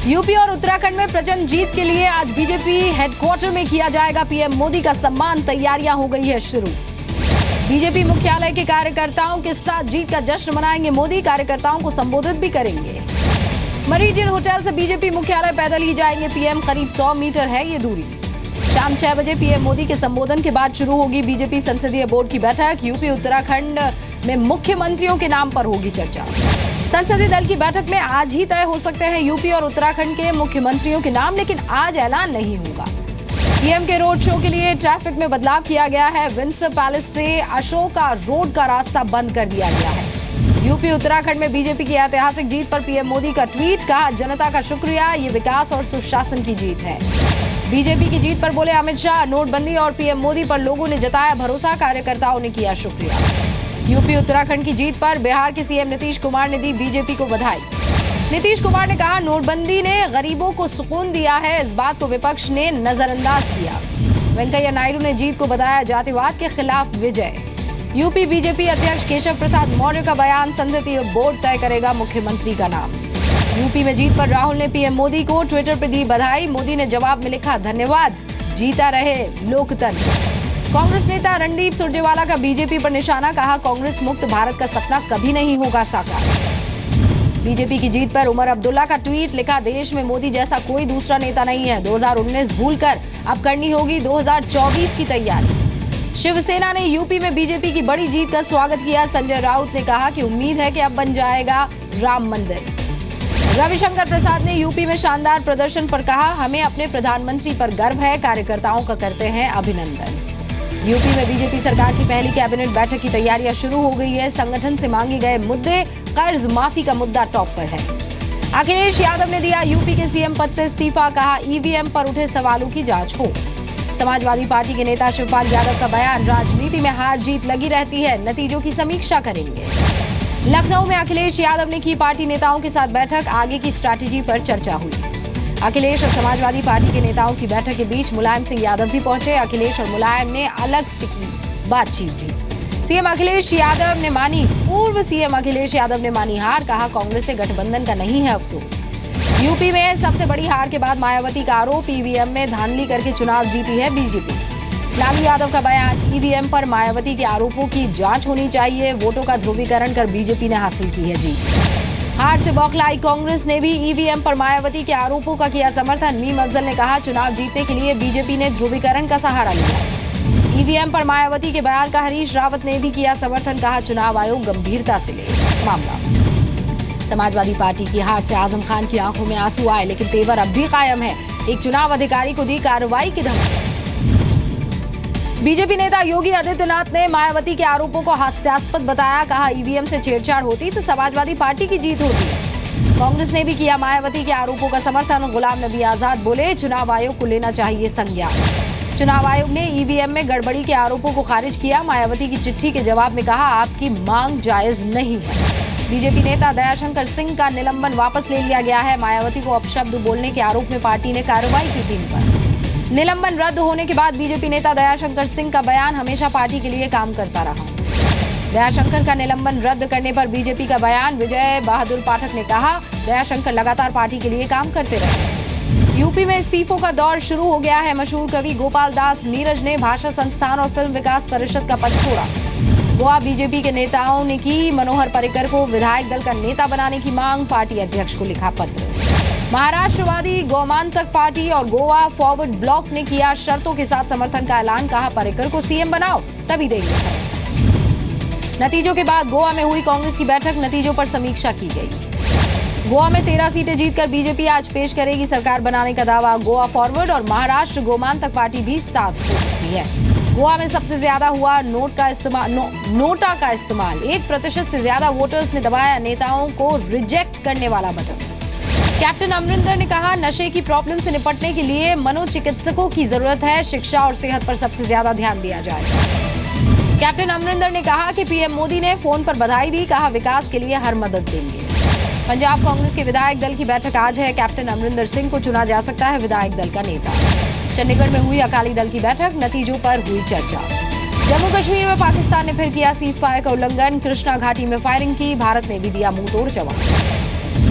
UP और उत्तराखंड में प्रचंड जीत के लिए आज बीजेपी हेडक्वार्टर में किया जाएगा पीएम मोदी का सम्मान। तैयारियां हो गई है शुरू। बीजेपी मुख्यालय के कार्यकर्ताओं के साथ जीत का जश्न मनाएंगे मोदी। कार्यकर्ताओं को संबोधित भी करेंगे। मरीजियन होटल से बीजेपी मुख्यालय पैदल ही जाएंगे पीएम। करीब 100 मीटर है ये दूरी। शाम 6 बजे पीएम मोदी के संबोधन के बाद शुरू होगी बीजेपी संसदीय बोर्ड की बैठक। यूपी उत्तराखंड में मुख्यमंत्रियों के नाम पर होगी चर्चा। संसदीय दल की बैठक में आज ही तय हो सकते हैं यूपी और उत्तराखंड के मुख्यमंत्रियों के नाम, लेकिन आज ऐलान नहीं होगा। पीएम के रोड शो के लिए ट्रैफिक में बदलाव किया गया है। विंडसर पैलेस से अशोका रोड का रास्ता बंद कर दिया गया है। यूपी उत्तराखंड में बीजेपी की ऐतिहासिक जीत पर पीएम मोदी का ट्वीट। कहा, जनता का शुक्रिया, ये विकास और सुशासन की जीत है। बीजेपी की जीत पर बोले अमित शाह, नोटबंदी और पीएम मोदी पर लोगों ने जताया भरोसा। कार्यकर्ताओं ने किया शुक्रिया। यूपी उत्तराखंड की जीत पर बिहार के सीएम नीतीश कुमार ने दी बीजेपी को बधाई। नीतीश कुमार ने कहा, नोटबंदी ने गरीबों को सुकून दिया है। इस बात को विपक्ष ने नजरअंदाज किया। वेंकैया नायडू ने जीत को बताया जातिवाद के खिलाफ विजय। यूपी बीजेपी अध्यक्ष केशव प्रसाद मौर्य का बयान, संसदीय बोर्ड तय करेगा मुख्यमंत्री का नाम। यूपी में जीत पर राहुल ने पीएम मोदी को ट्विटर पर दी बधाई। मोदी ने जवाब में लिखा, धन्यवाद, जीता रहे लोकतंत्र। कांग्रेस नेता रणदीप सुरजेवाला का बीजेपी पर निशाना। कहा, कांग्रेस मुक्त भारत का सपना कभी नहीं होगा साकार। बीजेपी की जीत पर उमर अब्दुल्ला का ट्वीट। लिखा, देश में मोदी जैसा कोई दूसरा नेता नहीं है। 2019 भूलकर अब करनी होगी 2024 की तैयारी। शिवसेना ने यूपी में बीजेपी की बड़ी जीत का स्वागत किया। संजय राउत ने कहा कि उम्मीद है कि अब बन जाएगा राम मंदिर। रविशंकर प्रसाद ने यूपी में शानदार प्रदर्शन पर कहा, हमें अपने प्रधानमंत्री पर गर्व है। कार्यकर्ताओं का करते हैं अभिनंदन। यूपी में बीजेपी सरकार की पहली कैबिनेट बैठक की तैयारियां शुरू हो गई है। संगठन से मांगे गए मुद्दे, कर्ज माफी का मुद्दा टॉप पर है। अखिलेश यादव ने दिया यूपी के सीएम पद से इस्तीफा। कहा, ईवीएम पर उठे सवालों की जांच हो। समाजवादी पार्टी के नेता शिवपाल यादव का बयान, राजनीति में हार जीत लगी रहती है, नतीजों की समीक्षा करेंगे। लखनऊ में अखिलेश यादव ने की पार्टी नेताओं के साथ बैठक। आगे की स्ट्रैटेजी पर चर्चा हुई। अखिलेश और समाजवादी पार्टी के नेताओं की बैठक के बीच मुलायम सिंह यादव भी पहुंचे। अखिलेश और मुलायम ने अलग से की बातचीत भी। पूर्व सीएम अखिलेश यादव ने मानी हार। कहा, कांग्रेस से गठबंधन का नहीं है अफसोस। यूपी में सबसे बड़ी हार के बाद मायावती का आरोप, ईवीएम में धांधली करके चुनाव जीती है बीजेपी। लालू यादव का बयान, ईवीएम पर मायावती के आरोपों की जांच होनी चाहिए। वोटों का ध्रुवीकरण कर बीजेपी ने हासिल की है जीत। हार से बौखलाई कांग्रेस ने भी ईवीएम पर मायावती के आरोपों का किया समर्थन। मीम अफजल ने कहा, चुनाव जीतने के लिए बीजेपी ने ध्रुवीकरण का सहारा लिया। ईवीएम पर मायावती के बयान का हरीश रावत ने भी किया समर्थन। कहा, चुनाव आयोग गंभीरता से ले मामला। समाजवादी पार्टी की हार से आजम खान की आंखों में आंसू आए, लेकिन तेवर अब भी कायम है। एक चुनाव अधिकारी को दी कार्रवाई की धमकी। बीजेपी नेता योगी आदित्यनाथ ने मायावती के आरोपों को हास्यास्पद बताया। कहा, ईवीएम से छेड़छाड़ होती तो समाजवादी पार्टी की जीत होती। कांग्रेस ने भी किया मायावती के आरोपों का समर्थन। गुलाम नबी आजाद बोले, चुनाव आयोग को लेना चाहिए संज्ञान। चुनाव आयोग ने ईवीएम में गड़बड़ी के आरोपों को खारिज किया। मायावती की चिट्ठी के जवाब में कहा, आपकी मांग जायज नहीं है। बीजेपी नेता दयाशंकर सिंह का निलंबन वापस ले लिया गया है। मायावती को अपशब्द बोलने के आरोप में पार्टी ने कार्रवाई की थी इन पर। निलंबन रद्द होने के बाद बीजेपी नेता दयाशंकर सिंह का बयान, हमेशा पार्टी के लिए काम करता रहा। दयाशंकर का निलंबन रद्द करने पर बीजेपी का बयान। विजय बहादुर पाठक ने कहा, दयाशंकर लगातार पार्टी के लिए काम करते रहे। यूपी में इस्तीफों का दौर शुरू हो गया है। मशहूर कवि गोपाल दास नीरज ने भाषा संस्थान और फिल्म विकास परिषद का पद छोड़ा। गोवा बीजेपी के नेताओं ने की मनोहर पर्रिकर को विधायक दल का नेता बनाने की मांग। पार्टी अध्यक्ष को लिखा पत्र। महाराष्ट्रवादी गोमांतक पार्टी और गोवा फॉरवर्ड ब्लॉक ने किया शर्तों के साथ समर्थन का ऐलान। कहा, पर्रिकर को सीएम बनाओ तभी देंगे समर्थन। नतीजों के बाद गोवा में हुई कांग्रेस की बैठक। नतीजों पर समीक्षा की गई। गोवा में 13 सीटें जीतकर बीजेपी आज पेश करेगी सरकार बनाने का दावा। गोवा फॉरवर्ड और महाराष्ट्र गोमांतक पार्टी भी साथ हो सकती है। गोवा में सबसे ज्यादा हुआ नोटा का इस्तेमाल। 1% से ज्यादा वोटर्स ने दबाया नेताओं को रिजेक्ट करने वाला बटन। कैप्टन अमरिंदर ने कहा, नशे की प्रॉब्लम से निपटने के लिए मनोचिकित्सकों की जरूरत है। शिक्षा और सेहत पर सबसे ज्यादा ध्यान दिया जाए। कैप्टन अमरिंदर ने कहा कि पीएम मोदी ने फोन पर बधाई दी। कहा, विकास के लिए हर मदद देंगे। पंजाब कांग्रेस के विधायक दल की बैठक आज है। कैप्टन अमरिंदर सिंह को चुना जा सकता है विधायक दल का नेता। चंडीगढ़ में हुई अकाली दल की बैठक। नतीजों पर हुई चर्चा। जम्मू कश्मीर में पाकिस्तान ने फिर किया सीज फायर का उल्लंघन। कृष्णा घाटी में फायरिंग की। भारत ने भी दिया मुंहतोड़ जवाब।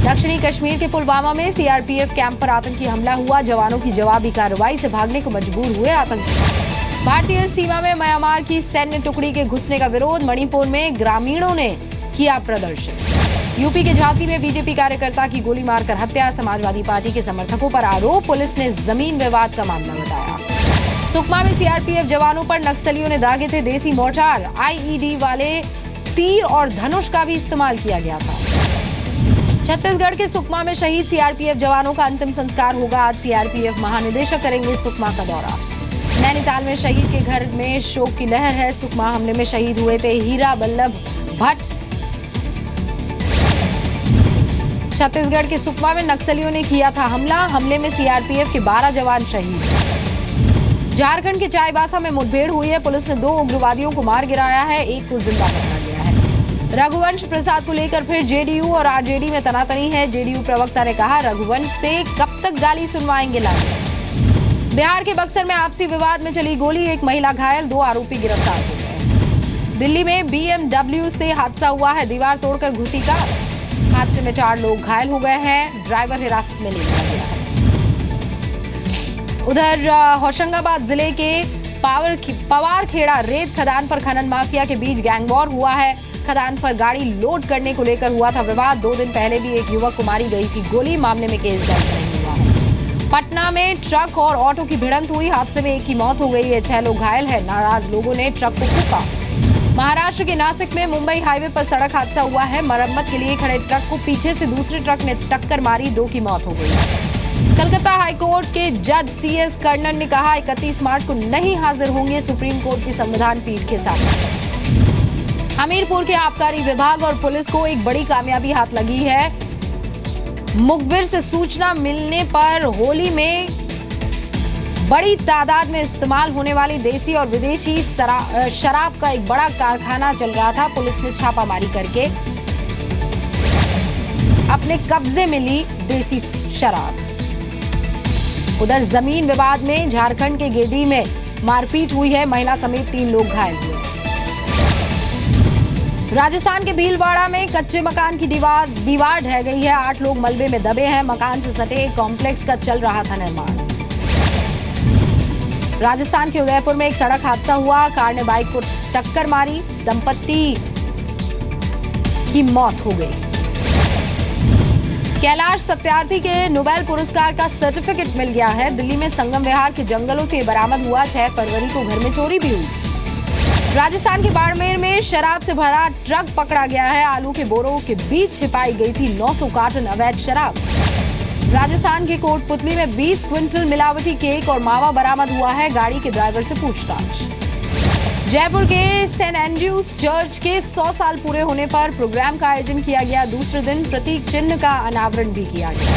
दक्षिणी कश्मीर के पुलवामा में सीआरपीएफ कैंप पर आतंकी हमला हुआ। जवानों की जवाबी कार्रवाई से भागने को मजबूर हुए आतंकी। भारतीय सीमा में म्यांमार की सैन्य टुकड़ी के घुसने का विरोध। मणिपुर में ग्रामीणों ने किया प्रदर्शन। यूपी के झांसी में बीजेपी कार्यकर्ता की गोली मारकर हत्या। समाजवादी पार्टी के समर्थकों पर आरोप। पुलिस ने जमीन विवाद का मामला बताया। सुकमा में सीआरपीएफ जवानों पर नक्सलियों ने दागे थे देसी मोर्टार। आईईडी वाले तीर और धनुष का भी इस्तेमाल किया गया था। छत्तीसगढ़ के सुकमा में शहीद सीआरपीएफ जवानों का अंतिम संस्कार होगा। आज सीआरपीएफ महानिदेशक करेंगे सुकमा का दौरा। नैनीताल में शहीद के घर में शोक की लहर है। सुकमा हमले में शहीद हुए थे हीरा बल्लभ भट्ट। छत्तीसगढ़ के सुकमा में नक्सलियों ने किया था हमला। हमले में सीआरपीएफ के 12 जवान शहीद। झारखंड के चाईबासा में मुठभेड़ हुई है। पुलिस ने 2 उग्रवादियों को मार गिराया है, एक को जिंदा पकड़ा गया है। रघुवंश प्रसाद को लेकर फिर जेडीयू और आरजेडी में तनातनी है। जेडीयू प्रवक्ता ने कहा, रघुवंश से कब तक गाली सुनवाएंगे लागू। बिहार के बक्सर में आपसी विवाद में चली गोली, एक महिला घायल, 2 आरोपी गिरफ्तार हो गए। दिल्ली में बीएमडब्ल्यू से हादसा हुआ है, दीवार तोड़कर घुसी कार। हादसे में 4 लोग घायल हो गए हैं, ड्राइवर हिरासत में ले लिया गया है। उधर होशंगाबाद जिले के पवारखेड़ा रेत खदान पर खनन माफिया के बीच गैंगवॉर हुआ है। खदान पर गाड़ी लोड करने को लेकर हुआ था विवाद। 2 दिन पहले भी एक युवक को मारी गई थी गोली। मामले में केस दर्ज नहीं हुआ है। पटना में ट्रक और ऑटो की भिड़ंत हुई। हादसे में एक की मौत हो गई है, 6 लोग घायल हैं। नाराज लोगों ने ट्रक को फूंका। महाराष्ट्र के नासिक में मुंबई हाईवे पर सड़क हादसा हुआ है। मरम्मत के लिए खड़े ट्रक को पीछे से दूसरे ट्रक ने टक्कर मारी, 2 की मौत हो गई। कलकत्ता हाईकोर्ट के जज सीएस कर्णन ने कहा, 31 मार्च को नहीं हाजिर होंगे सुप्रीम कोर्ट की संविधान पीठ के सामने। हमीरपुर के आबकारी विभाग और पुलिस को एक बड़ी कामयाबी हाथ लगी है। मुखबिर से सूचना मिलने पर होली में बड़ी तादाद में इस्तेमाल होने वाली देसी और विदेशी शराब का एक बड़ा कारखाना चल रहा था। पुलिस ने छापामारी करके अपने कब्जे में ली देसी शराब। उधर जमीन विवाद में झारखंड के गिरिडीह में मारपीट हुई है, महिला समेत 3 लोग घायल हुए। राजस्थान के भीलवाड़ा में कच्चे मकान की दीवार ढह गई है, 8 लोग मलबे में दबे हैं। मकान से सटे एक कॉम्प्लेक्स का चल रहा था निर्माण। राजस्थान के उदयपुर में एक सड़क हादसा हुआ, कार ने बाइक को टक्कर मारी, दंपत्ति की मौत हो गई। कैलाश सत्यार्थी के नोबेल पुरस्कार का सर्टिफिकेट मिल गया है। दिल्ली में संगम विहार के जंगलों से बरामद हुआ। 6 फरवरी को घर में चोरी भी हुई। राजस्थान के बाड़मेर में शराब से भरा ट्रक पकड़ा गया है। आलू के बोरों के बीच छिपाई गई थी 900 कार्टन अवैध शराब। राजस्थान के कोटपुतली में 20 क्विंटल मिलावटी केक और मावा बरामद हुआ है। गाड़ी के ड्राइवर से पूछताछ। जयपुर के सेंट एंड्रयूज चर्च के 100 साल पूरे होने पर प्रोग्राम का आयोजन किया गया। दूसरे दिन प्रतीक चिन्ह का अनावरण भी किया गया।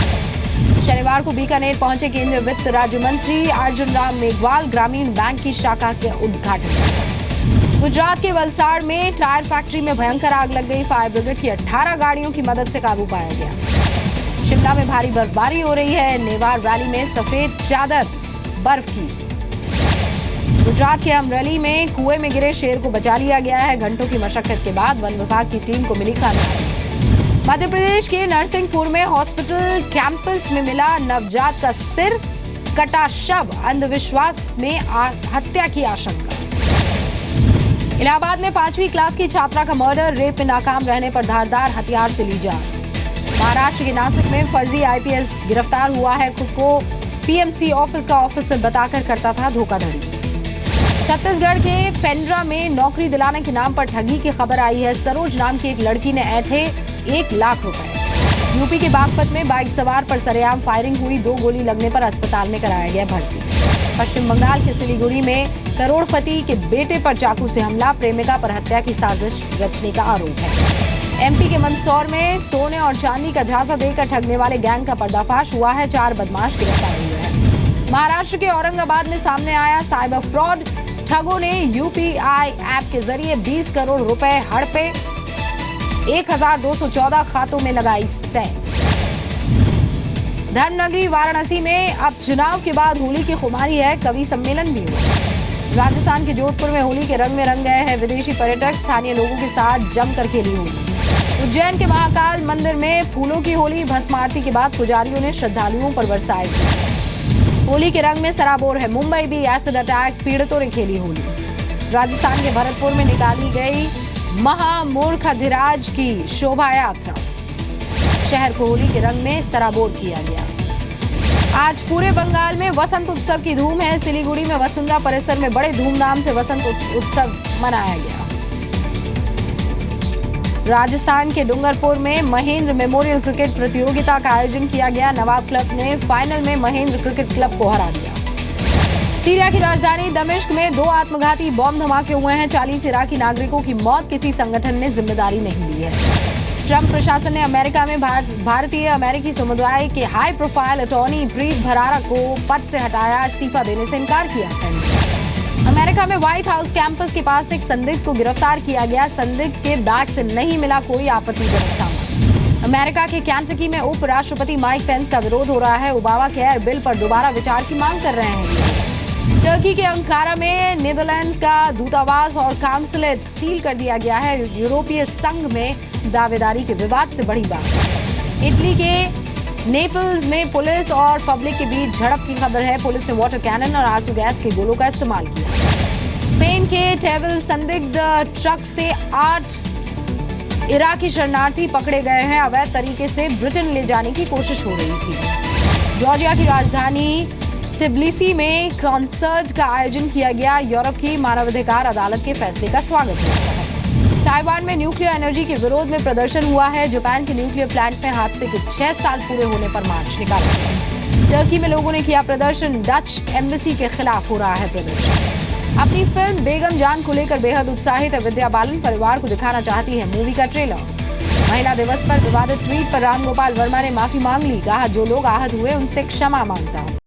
शनिवार को बीकानेर पहुंचे केंद्रीय वित्त राज्य मंत्री अर्जुन राम मेघवाल। ग्रामीण बैंक की शाखा के उद्घाटन। गुजरात के वलसाड़ में टायर फैक्ट्री में भयंकर आग लग गई। फायर ब्रिगेड की 18 गाड़ियों की मदद से काबू पाया गया। शिमला में भारी बर्फबारी हो रही है। नेवार वैली में सफेद चादर बर्फ की। गुजरात के अमरेली में कुएं में गिरे शेर को बचा लिया गया है। घंटों की मशक्कत के बाद वन विभाग की टीम को मिली कामयाबी। मध्य प्रदेश के नरसिंहपुर में हॉस्पिटल कैंपस में मिला नवजात का सिर कटा शव। अंधविश्वास में हत्या की आशंका। इलाहाबाद में 5वीं क्लास की छात्रा का मर्डर। रेप में नाकाम रहने पर धारदार हथियार से ली जान। महाराष्ट्र के नासिक में फर्जी आईपीएस गिरफ्तार हुआ है। खुद को पीएमसी ऑफिस का ऑफिसर बताकर करता था धोखाधड़ी। छत्तीसगढ़ के पेंड्रा में नौकरी दिलाने के नाम पर ठगी की खबर आई है। सरोज नाम की एक लड़की ने ऐंठे 1 लाख रुपए। यूपी के बागपत में बाइक सवार पर सरेआम फायरिंग हुई। 2 गोली लगने पर अस्पताल में कराया गया भर्ती। पश्चिम बंगाल के सिलीगुड़ी में करोड़पति के बेटे पर चाकू से हमला। प्रेमिका पर हत्या की साजिश रचने का आरोप है। एमपी के मंदसौर में सोने और चांदी का झांसा देकर ठगने वाले गैंग का पर्दाफाश हुआ है। 4 बदमाश गिरफ्तार हुए हैं। महाराष्ट्र के औरंगाबाद में सामने आया साइबर फ्रॉड। ठगों ने यूपीआई ऐप के जरिए 20 करोड़ रुपए हड़पे। 1214 खातों में लगाई सैं। धर्मनगरी वाराणसी में अब चुनाव के बाद होली की खुमारी है। कवि सम्मेलन भी हुआ। राजस्थान के जोधपुर में होली के रंग में रंग गए हैं विदेशी पर्यटक। स्थानीय लोगों के साथ जमकर खेली होली। उज्जैन के महाकाल मंदिर में फूलों की होली, भस्म आरती के बाद पुजारियों ने श्रद्धालुओं पर बरसाए फूल। होली के रंग में सराबोर है मुंबई भी, एसिड अटैक पीड़ितों ने खेली होली। राजस्थान के भरतपुर में निकाली गई महामूर्खधिराज की शोभा यात्रा, शहर को होली के रंग में सराबोर किया गया। आज पूरे बंगाल में वसंत उत्सव की धूम है। सिलीगुड़ी में वसुंधरा परिसर में बड़े धूमधाम से वसंत उत्सव मनाया गया। राजस्थान के डूंगरपुर में महेंद्र मेमोरियल क्रिकेट प्रतियोगिता का आयोजन किया गया। नवाब क्लब ने फाइनल में महेंद्र क्रिकेट क्लब को हरा दिया। सीरिया की राजधानी दमिश्क में 2 आत्मघाती बम धमाके हुए हैं। 40 इराकी नागरिकों की मौत किसी संगठन ने जिम्मेदारी नहीं ली है। ट्रंप प्रशासन ने अमेरिका में भारतीय अमेरिकी समुदाय के हाई प्रोफाइल अटॉर्नी प्रीत भरारा को पद से हटाया, इस्तीफा देने से इनकार किया था। अमेरिका में व्हाइट हाउस कैंपस के पास एक संदिग्ध को गिरफ्तार किया गया। संदिग्ध के बैग से नहीं मिला कोई आपत्तिजनक सामान। अमेरिका के कैंटकी में उपराष्ट्रपति माइक पेंस का विरोध हो रहा है। ओबामा केयर बिल पर दोबारा विचार की मांग कर रहे हैं। टर्की के अंकारा में नीदरलैंड्स का दूतावास और काउंसलेट सील कर दिया गया है। यूरोपीय संघ में दावेदारी के विवाद से बड़ी बात। इटली के नेपल्स में पुलिस और पब्लिक के बीच झड़प की खबर है। पुलिस ने वाटर कैनन और आंसू गैस के गोलों का इस्तेमाल किया। स्पेन के टेविल संदिग्ध ट्रक से 8 इराकी शरणार्थी पकड़े गए हैं। अवैध तरीके से ब्रिटेन ले जाने की कोशिश हो रही थी। जॉर्जिया की राजधानी तिब्लिसी में कॉन्सर्ट का आयोजन किया गया। यूरोप की मानवाधिकार अदालत के फैसले का स्वागत किया है। ताइवान में न्यूक्लियर एनर्जी के विरोध में प्रदर्शन हुआ है। जापान के न्यूक्लियर प्लांट में हादसे के 6 साल पूरे होने पर मार्च निकाला गया। टर्की में लोगों ने किया प्रदर्शन। डच एम्बेसी के खिलाफ हो रहा है प्रदर्शन। अपनी फिल्म बेगम जान को लेकर बेहद उत्साहित विद्या बालन परिवार को दिखाना चाहती है मूवी का ट्रेलर। महिला दिवस पर विवादित ट्वीट पर राम गोपाल वर्मा ने माफी मांग ली। कहा जो लोग आहत हुए उनसे क्षमा मांगता हूं।